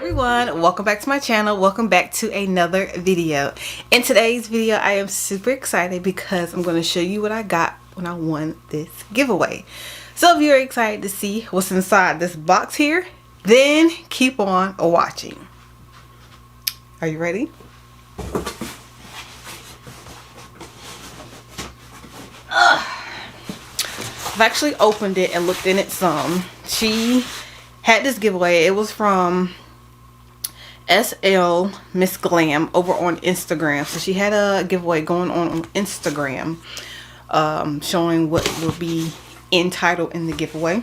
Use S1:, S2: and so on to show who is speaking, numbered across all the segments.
S1: Everyone, welcome back to my channel. Welcome back to another video. In today's video, I am super excited because I'm going to show you what I got when I won this giveaway. So if you're excited to see what's inside this box here, then keep on watching. Are you ready? I've actually opened it and looked in it some. She had this giveaway. It was from SL Miss Glam over on Instagram. So she had a giveaway going on Instagram, showing what will be entitled in the giveaway.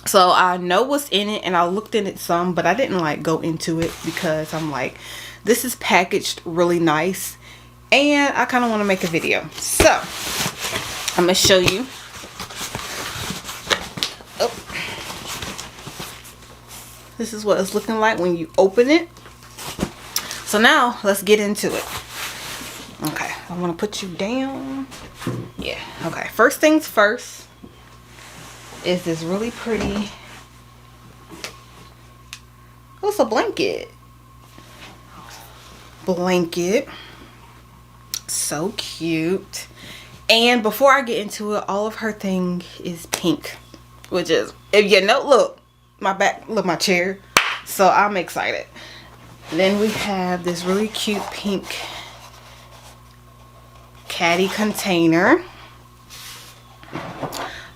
S1: So I know what's in it and I looked in it some, but I didn't like go into it because I'm like, this is packaged really nice and I kind of want to make a video. So I'm gonna show you. Oh, this is what it's looking like when you open it. So now let's get into it. Okay, I want to put you down. Yeah, okay. First things first is this really pretty, oh, it's a blanket. So cute. And before I get into it, all of her thing is pink, which is, if you know, look, my back, look, my chair. So I'm excited. Then we have this really cute pink caddy container.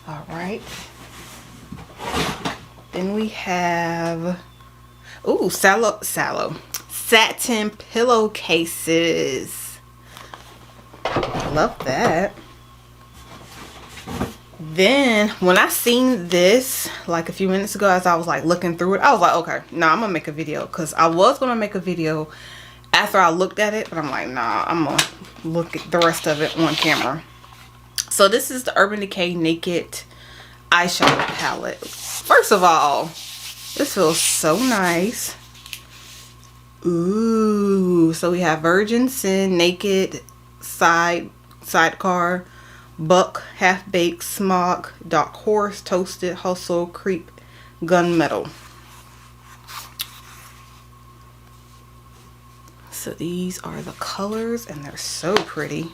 S1: All right. Then we have, ooh, satin pillowcases. Love that. Then when I seen this like a few minutes ago, as I was like looking through it, I was like, okay, nah, I'm gonna make a video, because I was gonna make a video after I looked at it, but I'm like, nah, I'm gonna look at the rest of it on camera. So this is the Urban Decay Naked eyeshadow palette. First of all, this feels so nice. Ooh, so we have Virgin Sin, Naked, Sidecar, Buck, Half Baked, Smog, Dark Horse, Toasted, Hustle, Creep, Gunmetal. So these are the colors and they're so pretty.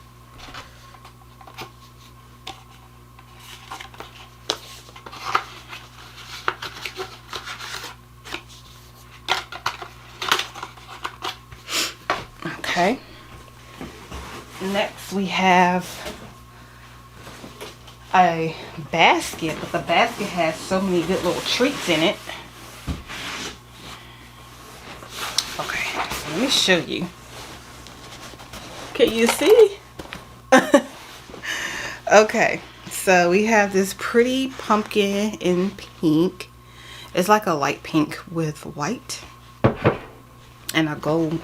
S1: Okay. Next we have a basket, but the basket has so many good little treats in it. Okay, so let me show you. Can you see? Okay, so we have this pretty pumpkin in pink. It's like a light pink with white and a gold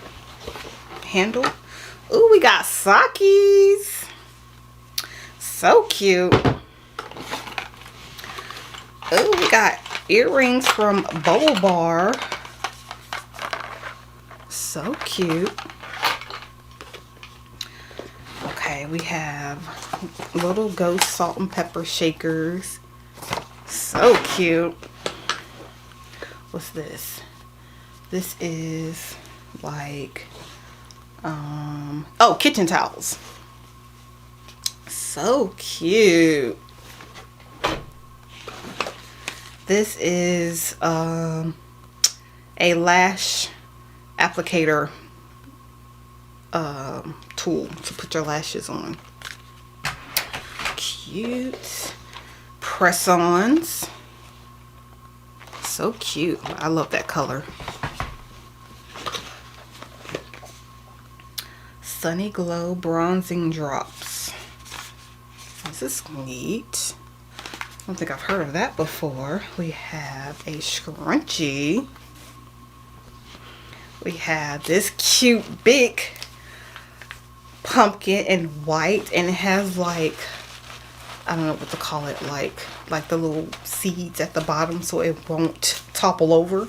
S1: handle. Ooh, we got Sakis. So cute. Oh, we got earrings from Bubble Bar. So cute. Okay, we have little ghost salt and pepper shakers. So cute. What's this? This is like, oh, kitchen towels. So cute. This is a lash applicator tool to put your lashes on. Cute. Press-ons. So cute. I love that color. Sunny Glow bronzing drops. This is neat. I don't think I've heard of that before. We have a scrunchie. We have this cute big pumpkin in white, and it has like, I don't know what to call it, like the little seeds at the bottom so it won't topple over.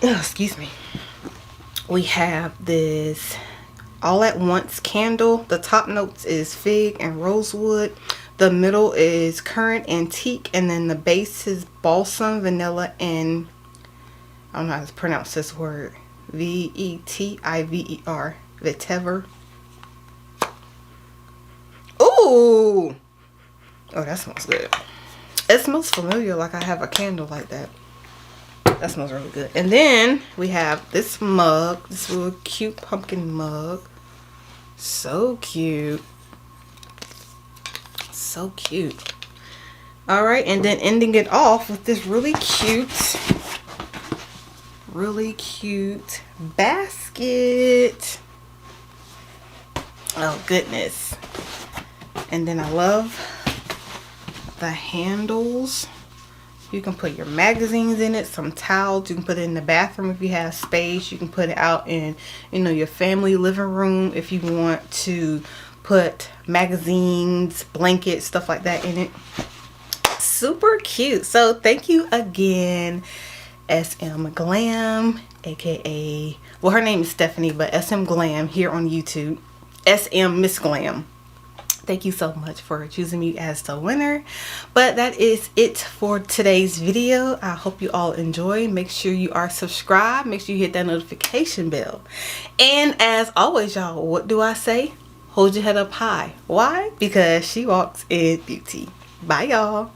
S1: Oh, excuse me. We have this All at Once candle. The top notes is fig and rosewood. The middle is Current Antique, and then the base is Balsam, Vanilla, and I don't know how to pronounce this word. Vetiver. Vetiver. Ooh! Oh, that smells good. It smells familiar, like I have a candle like that. That smells really good. And then we have this mug. This little cute pumpkin mug. So cute. So cute. Alright, and then ending it off with this really cute basket. Oh goodness. And then I love the handles. You can put your magazines in it, some towels. You can put it in the bathroom if you have space. You can put it out in, you know, your family living room if you want to put magazines, blankets, stuff like that in it. Super cute. So thank you again, SM Glam, aka, well, her name is Stephanie, but SM Glam here on YouTube. SM Miss Glam. Thank you so much for choosing me as the winner. But that is it for today's video. I hope you all enjoy. Make sure you are subscribed. Make sure you hit that notification bell. And as always, y'all, what do I say? Hold your head up high. Why? Because she walks in beauty. Bye, y'all.